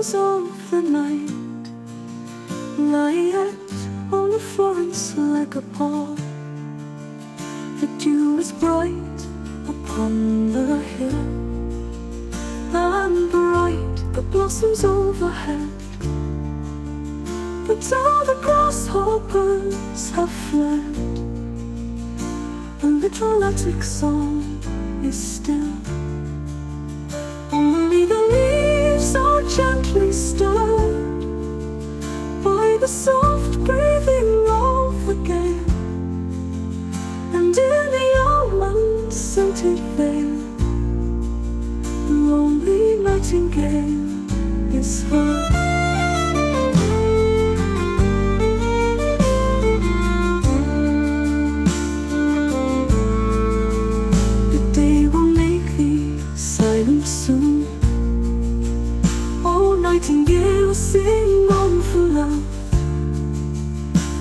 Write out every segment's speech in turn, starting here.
shadows of the night lie yet on the Florence like a pall. The dew is bright upon the hill, and bright the blossoms overhead. But all the grasshoppers have fled. A little attic song is still. Only the leaves are gently stirred by the soft breathing of the gale, and in the almond-scented vale, the lonely nightingale is heard. Soon, oh nightingale, sing on for love,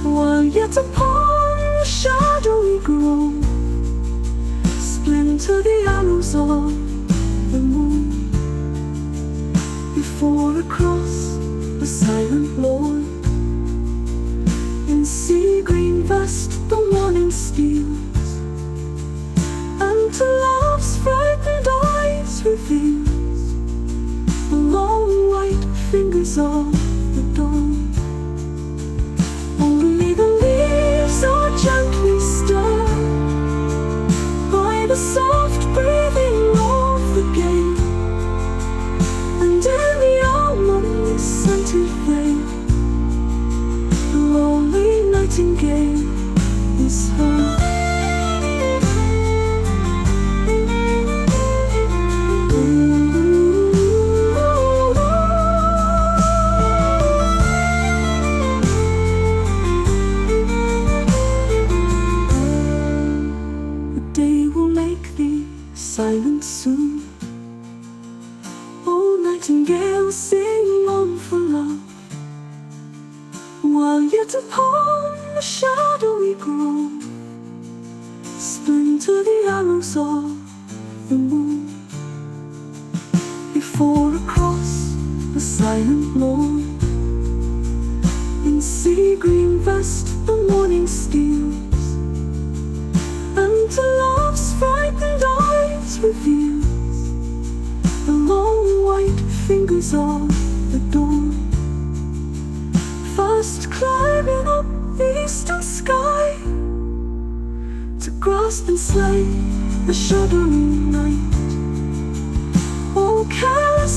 while yet upon the shadowy grove splinter the arrows of the moon. Before across the silent Lord, in sea green vest the morning steals, and to love's frightened eyes reveals the long white fingers of the dawn. Only the leaves are gently stirred by the soft breathing of the gale, and in the almond-scented vale, the lonely nightingale is heard. Silent soon, oh nightingale, sing on for love, while yet upon the shadowy grove splinter the arrows of the moon. Before across the silent lawn, in sea green vest the morning steals, and to love's frightened eyes reveals the long white fingers of the dawn. Fast climbing up the eastern sky to grasp and slay the shuddering night. Oh, careless